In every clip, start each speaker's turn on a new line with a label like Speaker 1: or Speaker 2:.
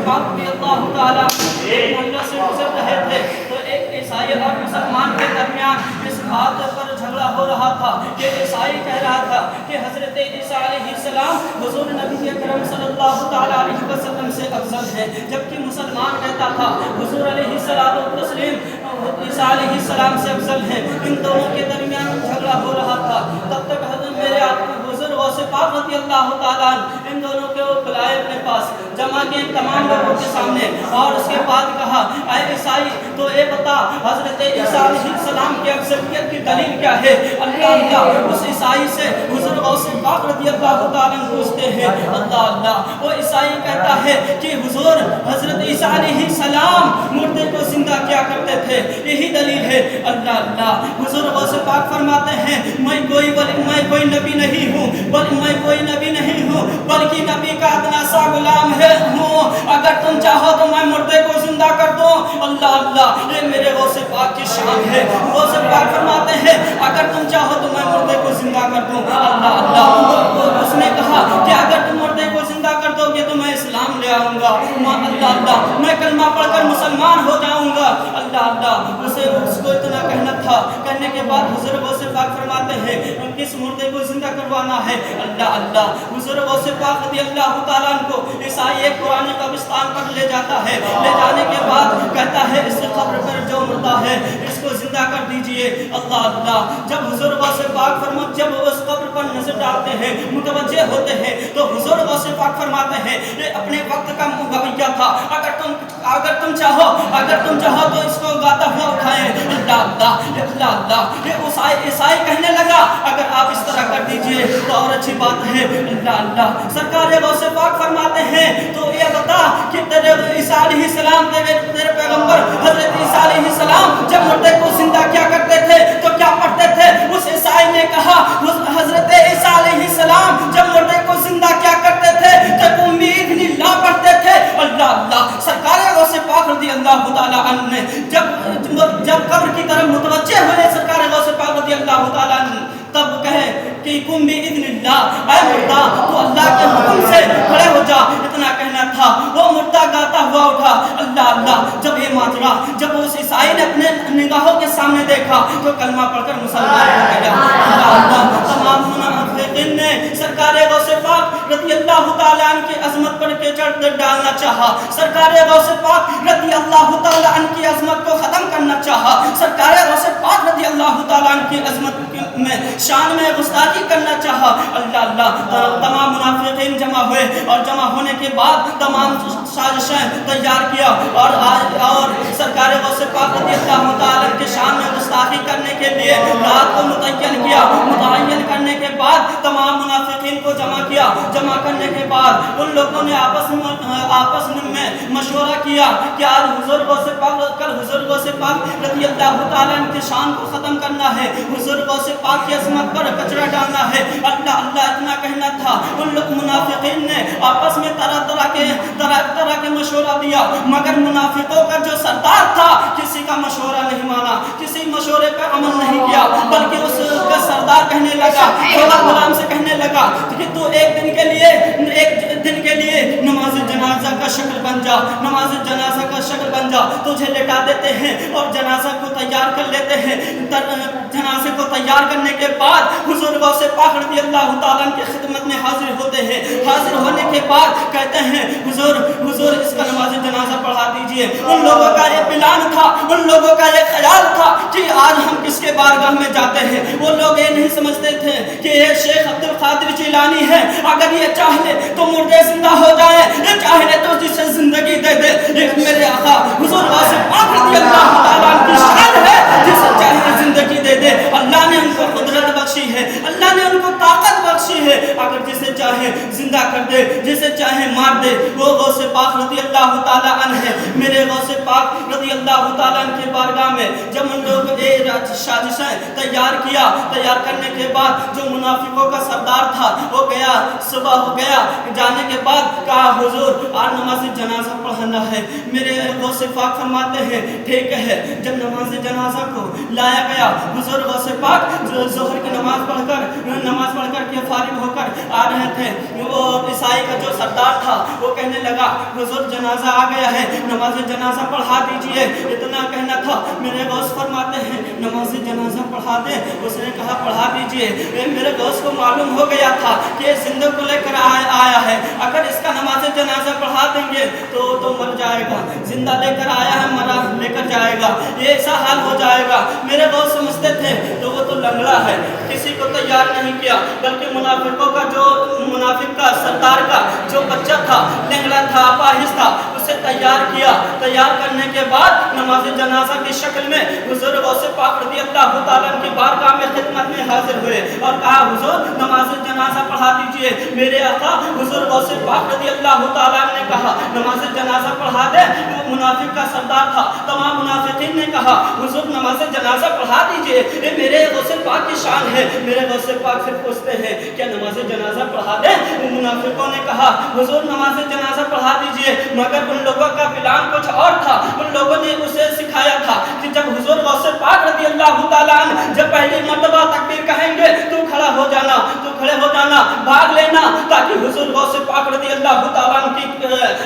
Speaker 1: पाक रज़ी अल्लाह ताला एक मंजिल से गुजर रहे थे तो एक ईसाई और मुसलमान के दरमियान इस बात पर झगड़ा हो रहा था कि ईसाई कह रहा था कि हज़रत ईसा अलैहिस्सलाम हुज़ूर नबी अकरम सल्लल्लाहु ताला अलैहि वसल्लम से अफजल है, जबकि मुसलमान कहता था हुज़ूर अलैहिस्सलाम तस्लीम ईसा अलैहिस्सलाम से अफजल है। इन दोनों के दरमियान झगड़ा हो रहा था। तब तक हज़रत मेरे बुजुर्ग गौसे पाक रज़ी अल्लाह ताला इन दोनों को बुलाए अपने पास, जमा के तमाम लोगों के सामने, और उसके बाद कहा ऐ ईसाई तो ये बता हज़रत ईसा अलैहिस्सलाम की अफजलियत की दलील क्या है। अल्लाह उस ईसाई से हुज़ूर गौसे पाक रज़ी अल्लाह ताला पूछते हैं। अल्लाह वो ईसाई कहता है कि हुज़ूर हज़रत ईसा अलैहिस्सलाम मुर्दे को जिंदा किया करते थे, यही दलील है। अल्लाह हुज़ूर गौसे पाक फरमाते हैं मैं कोई नबी नहीं हूँ, मैं कोई नबी नहीं हूँ, बल्कि नबी का अदना सा गुलाम हूँ। अगर तुम चाहो तो मैं मुर्दे को जिंदा कर दूँ। अल्लाह ये मेरे गौसे पाक की शान है। गौसे पाक फरमाते हैं अगर तुम चाहो तो मैं मुर्दे को जिंदा कर दूँ। अल्लाह उसने कहा कि अगर तुम मुर्दे को जिंदा कर दोगे तो मैं इस्लाम ले आऊँगा। अल्लाह मैं कलमा पढ़कर मुसलमान हो जाऊँगा। अल्लाह उसे उसको इतना कहना था। कहने के बाद हुज़ूर गौसे पाक फरमाते हैं किस मुर्दे को जिंदा करवाना है। अल्लाह हुज़ूर गौसे पाक रज़ी अल्लाह ताला को ईसाई एक पुराने कब्रिस्तान पर ले जाता है। ले जाने के बाद कहता है इस कब्र पर जो मुर्दा है इसको जिंदा कर दीजिए। अल्लाह जब हुज़ूर गौसे पाक फरमाते जब उस कब्र पर नजर डालते हैं, मुतवज्जे होते हैं, तो हुज़ूर गौसे पाक फरमाते हैं ये अपने वक्त का मुगव्विया था। अगर तुम चाहो तो इसको गाता हुआ उठाएं। अल्लाह ये ईसाई कहने लगा अगर आप इस तरह कर दीजिए तो और अच्छी बात है। अल्लाह सरकार गौसे पाक फरमाते हैं तो ये बता कि तेरे ईसा अलैहिस्सलाम तेरे पैगंबर हज़रत ईसा अलैहिस्सलाम जब मुर्दे को जिंदा किया करते थे तो क्या पढ़ते थे। उस ईसाई ने कहा हज़रत ईसा अलैहिस्सलाम जब मुर्दे को जिंदा किया करते थे तो उम्मीद निल्लाह पढ़ते थे। अल्लाह सरकार गौसे पाक रज़ी अल्लाह ताला अन्हु ने जब कब्र की तरफ मुतवज्जे हुए सरकार गौसे पाक रज़ी अल्लाह ताला तब कहे कि कुम बि इज़्निल्लाह ऐ मुर्दा तू अल्लाह के हुक्म से खड़े हो जा। इतना कहना था। वो मुर्दा गाता हुआ उठा। अल्लाह जब ये माजरा जब उस ईसाई ने अपने निगाहों के सामने देखा तो कलमा पढ़कर मुसलमान हो गया। अल्लाह तमाम मुनाफिकीन ने सरकार गौसे पाक रज़ी अल्लाह ताला अन्हु की अज़मत पर कीचड़ डालना चाहा। सरकार गौसे पाक रज़ी अल्लाह ताला अन्हु की अज़मत को खत्म करना चाहा। सरकार गौसे पाक रज़ी अल्लाह ताला अन्हु की अज़मत में शान में गुस्ताखी करना चाहा। अल्लाह तमाम मुनाफिकीन जमा हुए और जमा होने के बाद तमाम साजिशें तैयार किया और सरकार गौसे पाक रज़ी अल्लाह ताला के शान में गुस्ताखी करने के लिए रात को मुतय्यन करने के बाद तमाम मुनाफिकीन को जमा किया। जमा करने के बाद उन लोगों ने आपस में मशवरा किया कि आज हुज़ूर गौसे पाक रज़ी अल्लाह ताला की शान को ख़त्म करना है, हुज़ूर गौसे पाक की अज़मत पर कचरा डालना है। अल्लाह इतना कहना था। उन लोग मुनाफिकीन ने आपस में तरह के मशवरा दिया, मगर मुनाफिकों का जो सरदार था किसी का मशवरा नहीं माना, किसी मशवरे पर अमल नहीं किया, बल्कि उसका सरदार कहने लगा, गुलाम से कहने लगा कि तू एक दिन के लिए नमाज जनाजा का शक्ल बन जा, नमाज जनाजा का शक्ल बन जा। तुझे लेटा देते हैं और जनाजा को तैयार कर लेते हैं। जनाजे को तैयार करने के बाद हुज़ूर गौसे पाक रज़ी अल्लाह ताला की खिदमत में हाजिर होते हैं। हाजिर होने के बाद कहते हैं हुज़ूर इसका नमाज जनाजा पढ़ा दीजिए। उन लोगों का ये प्लान था, उन लोगों का ये ख्याल था कि आज हम किसके बारगाह में जाते हैं। वो लोग ये नहीं समझते थे कि ये शेख अब्दुल कादिर जिलानी है, अगर ये चाहे तो मुर्दे जिंदा हो जाए, ये चाहे तो जिसे जिंदगी दे दे। ये मेरे आका हुज़ूर गौसे पाक रज़ी अल्लाह ताला की शान है, जिसे चाहे जिंदगी दे दे। अल्लाह ने उनको कुदरत बख्शी है, अल्लाह ने उनको ताकत बख्शी है। अगर जिसे चाहे जिंदा कर दे, जिसे चाहे मार दे। वो गौसे पाक रज़ी अल्लाह ताला अन्हु है। मेरे गौसे पाक रज़ी अल्लाह ताला अन्हु के बारगाह में जब उन लोगों ने साजिशें तैयार करने के बाद जो मुनाफिकों का सरदार था वो गया, सुबह हो गया। जाने के बाद कहा हुज़ूर आज नमाज जनाजा पढ़ना है। मेरे गौसे पाक फरमाते हैं ठीक है। जब नमाज जनाजा को लाया गया, हुज़ूर गौसे पाक ज़ोहर की नमाज पढ़कर के फारिग होकर आ रहे थे। वो ईसाई का जो सरदार था वो कहने लगा हुजूर जनाजा आ गया है, नमाज जनाजा पढ़ा दीजिए। इतना कहना था, मेरे दोस्त फरमाते हैं नमाज जनाजा पढ़ा दे। उसने कहा पढ़ा दीजिए। मेरे दोस्त को मालूम हो गया था कि ये जिंदा को लेकर आया है, अगर इसका नमाज जनाजा पढ़ा देंगे तो मर जाएगा, जिंदा लेकर आया है मरा लेकर जाएगा, ये ऐसा हाल हो जाएगा। मेरे दोस्त समझते थे तो वो तो लंगड़ा है, किसी को तैयार नहीं किया, बल्कि मुनाफिकों का जो मुनाफिक का सरदार का जो बच्चा था, लंगड़ा था, अपाहिज था, उसे तैयार किया। तैयार करने के बाद नमाज जनाजा की शक्ल में हुजूर गौसे पाक रज़ी अल्लाह तआला की बारगाह में खिदमत में हाजिर हुए और कहा हुजूर नमाज जनाजा पढ़ा दीजिए। मेरे आका हुजूर गौसे पाक रज़ी अल्लाह तआला ने कहा नमाज जनाजा पढ़ा दे। मुनाफिक का सरदार था, तमाम मुनाफिकीन ने कहा हुजूर नमाज जनाजा पढ़ा दीजिए, ये मेरे गौसे पाक की शान है। मेरे गौसे पाक फिर पूछते हैं क्या नमाज जनाजा पढ़ा दे? मुनाफिकों ने कहा हुजूर नमाज जनाजा पढ़ा दीजिए, मगर उन लोगों का प्लान कुछ और था। उन लोगों ने उसे सिखाया था कि जब हुजूर गौसे पाक रज़ी अल्लाह तआला जब पहली मर्तबा तकबीर कहेंगे तो खड़ा हो जाना, तो खड़े हो जाना, भाग लेना, ताकि हुजूर गौसे पाक रज़ी अल्लाह तआला की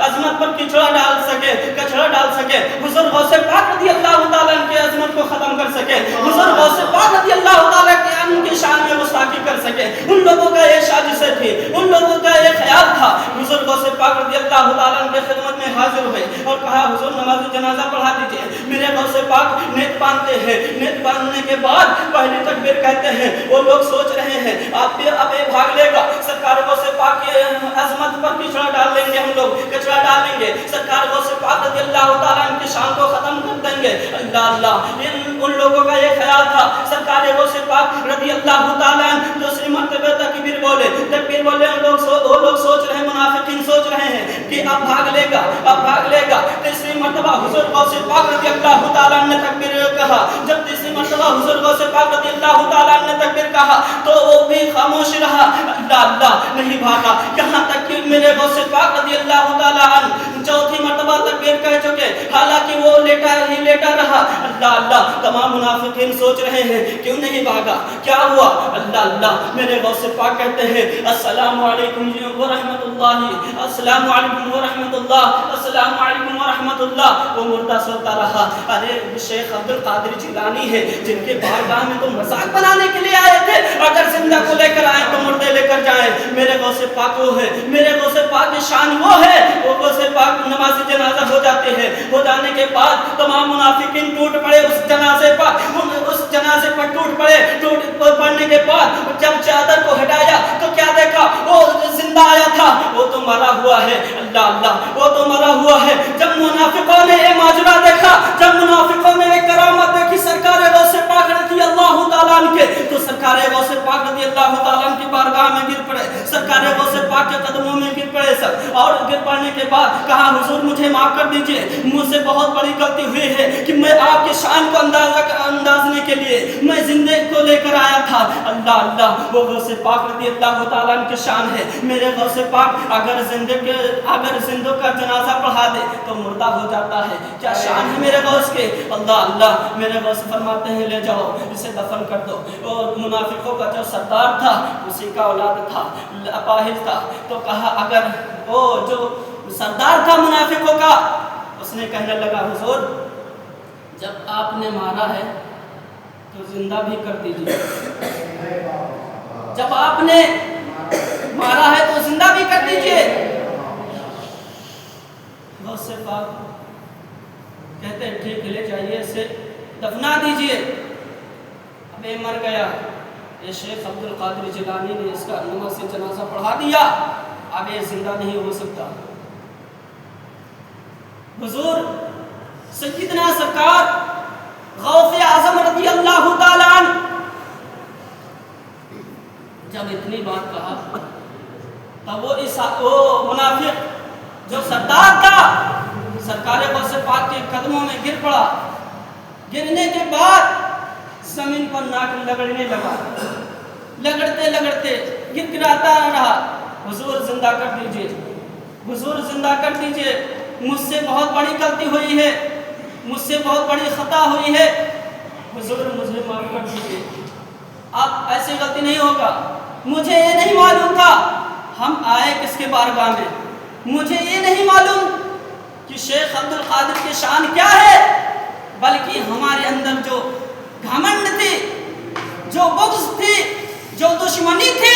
Speaker 1: अजमत पर कचरा डाल सके, हुजूर गौसे पाक रज़ी अल्लाह तआला की अजमत को खत्म कर सके, हुजूर गौसे पाक रज़ी अल्लाह तआला की शान में गुस्ताखी कर सके। उन लोगों का ये साजिशें थी, उन लोगों का ये ख्याल था। हुजूर गौसे पाक रज़ी अल्लाह तआला की खिदमत में हाजिर हुए और कहा हुजूर नमाज जनाजा पढ़ा दीजिए। मेरे गौसे पाक नेत बांधते हैं, नेत बांधने के बाद पहली तकबीर कहते हैं। वो लोग सोच रहे हैं अब ये भाग लेगा, सरकार गौसे पाक की अजमत पर कचरा डाल लेंगे, हम लोग कचरा डालेंगे, सरकार गौसे पाक रज़ी अल्लाह तआला की शान को खत्म कर देंगे। अल्लाह अल्लाह, उन लोगों का ये ख्याल था। सरकार गौसे पाक रज़ी अल्लाह तआला दूसरी मर्तबा तकबीर बोले, वो लोग सोच रहे हैं, मुनाफिकीन सोच रहे हैं कि अब भाग लेगा। तीसरी मर्तबा हुजूर गौसे पाक रज़ी अल्लाह तआला ने तकबीर कहा। जब तीसरी मर्तबा हुजूर गौसे पाक रज़ी अल्लाह तआला ने तकबीर कहा तो वो भी खामोश रहा। अल्लाह अल्लाह, नहीं भागा, यहाँ तक कि मेरे गौसे पाक रज़ी अल्लाह तआला चौथी मर्तबा तकबीर कह चुके, हालांकि वो लेटा रहा। अल्लाह अल्लाह, तमाम मुनाफिकीन सोच रहे हैं क्यों नहीं भागा, क्या हुआ? अल्लाह अल्लाह, मेरे गौसे पाक कहते हैं अस्सलामु अलैकुम व रहमतुल्लाहि, अस्सलामु अलैकुम व रहमतुल्लाह, अस्सलामु अलैकुम व रहमतुल्लाह। वो मुर्दा सोता रहा। अरे शेख अब्दुल कादिर जिलानी है, जिनके बारगाह में तो मजाक बनाने के लिए आए थे, अगर जिंदा को लेकर आए तो मुर्दे लेकर जाए। मेरे गौसे पाक वो है, मेरे गौसे पाक की शान वो है। वो गौसे पाक नमाज जनाजा हो जाते हैं, हो जाने के बाद तमाम मुनाफिकीन टूट पड़े उस जनाजे पर टूट पड़ने के बाद जब चादर को हटाया तो क्या देखा? वो जिंदा आया था, वो तो मरा हुआ है। अल्लाह अल्लाह, वो तो मरा हुआ है। जब मुनाफिकों ने ये माजरा देखा, जब मुनाफिकों ने एक करामत देखी सरकार गौसे पाक रज़ी अल्लाह तआला के, तो सरकार गौसे पाक रज़ी अल्लाह तआला की बारगाह में गिर पड़े, सरकार गौसे पाक के कदमों में गिर पड़े सब। और गिर पड़ने के बाद कहा हुजूर मुझे माफ कर दीजिए, मुझसे बहुत बड़ी गलती हुई है कि मैं आपकी शान को अंदाजने के लिए मैं जिंदे को लेकर आया था। अल्लाह अल्लाह, वो गौसे पाक रज़ी अल्लाह तआला की शान है। मेरे गौसे पाक अगर जिंदों का जनाजा पढ़ा दे तो मुर्दा हो जाता है, क्या शान है मेरे गौस के। अल्लाह अल्लाह, मेरे गौस फरमाते हैं ले जाओ इसे दफन कर दो। और मुनाफिकों का जो सरदार था उसी का औलाद था, अपाहिज था। तो कहा अगर वो जो सरदार था मुनाफिकों का, उसने कहने लगा हुजूर जब आपने मारा है तो जिंदा भी कर दीजिए, जब आपने मारा है तो जिंदा भी कर दीजिए। गौसे पाक कहते हैं ठीक ले जाइए, इसे दफना दीजिए। अब ये मर गया, ये शेख अब्दुल कादिर जिलानी ने इसका नमाज से जनाजा पढ़ा दिया, अब ये जिंदा नहीं हो सकता। हुजूर सय्यदना सरकार गौसे आज़म रज़ी अल्लाह तआला जब इतनी बात कहा तब वो मुनाफिक जो सरदार था सरकार गौसे पाक के कदमों में गिर पड़ा। गिरने के बाद जमीन पर नाक लगड़ने लगा, लगड़ते गिड़गिड़ाता रहा, हुजूर जिंदा कर दीजिए, हुजूर जिंदा कर दीजिए, मुझसे बहुत बड़ी गलती हुई है, मुझसे बहुत बड़ी खता हुई है, हुजूर मुझे माफ कर दीजिए, अब ऐसी गलती नहीं होगा। मुझे ये नहीं मालूम था हम आए किसके बारगाह में, مجھے یہ نہیں معلوم کہ شیخ عبد القادر کی شان کیا ہے، بلکہ ہمارے اندر جو گھمنڈ تھی، جو بغض تھی، جو دشمنی تھی،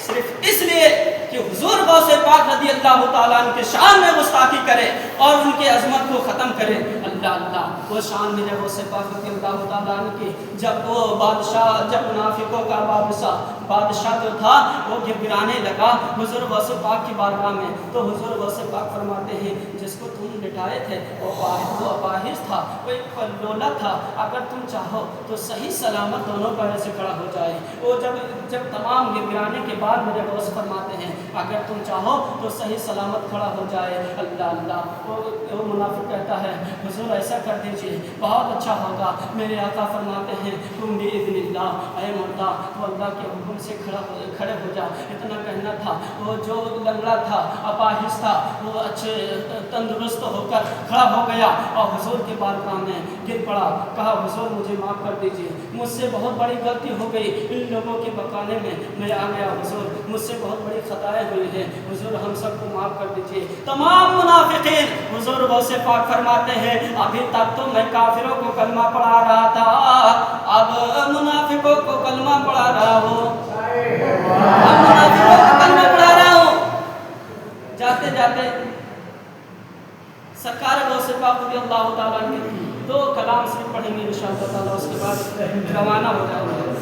Speaker 1: صرف اس لیے کہ حضور غوث پاک رضی اللہ تعالیٰ عنہ کے شان میں گستاخی کرے اور ان کے عظمت کو ختم کرے۔ اللہ اللہ، وہ شان میرے غوث پاک رضی اللہ تعالیٰ عنہ کی، جب وہ بادشاہ، جب منافقوں کا بادشاہ جو تھا وہ گرانے لگا حضور غوث پاک کی بارگاہ میں، تو حضور غوث پاک فرماتے ہیں جس کو تم لٹائے تھے وہ اپاہج تھا، وہ ایک لولا تھا، اگر تم چاہو تو صحیح سلامت دونوں پیر سے کھڑا ہو جائے۔ وہ جب تمام گرانے کے بعد میرے غوث فرماتے ہیں اگر تم چاہو تو صحیح سلامت کھڑا ہو جائے۔ اللہ اللہ، وہ منافق کہتا ہے حضور ایسا کر دیجئے، بہت اچھا ہوگا۔ میرے آقا فرماتے ہیں تم بِإِذْنِ اللہ، اے مردہ تو اللہ کے حکم سے کھڑے ہو جا۔ اتنا کہنا تھا، وہ جو لنگڑا تھا، اپاہج تھا، وہ اچھے تندرست ہو کر کھڑا ہو گیا اور حضور کے بارگاہ میں گر پڑا، کہا حضور مجھے معاف کر دیجئے، مجھ سے بہت بڑی غلطی ہو گئی، ان لوگوں کے بکانے میں میں آ گیا حضور، مجھ سے بہت بڑی خطائیں ہوئی ہیں حضور، ہم سب کو معاف کر دیجئے۔ تمام منافقین حضور غوث پاک فرماتے ہیں ابھی تک تو میں کافروں کو کلمہ پڑھا رہا تھا، اب منافقوں کو کلمہ پڑھا رہا ہوں، اب منافقوں کو کلمہ پڑھا رہا ہوں۔ جاتے جاتے سرکار غوث پاک رضی اللہ تعالیٰ عنہ دو کلام صرف پڑھیں گے انشاءاللہ تعالیٰ، اس کے بعد روانہ ہو جائیں گے۔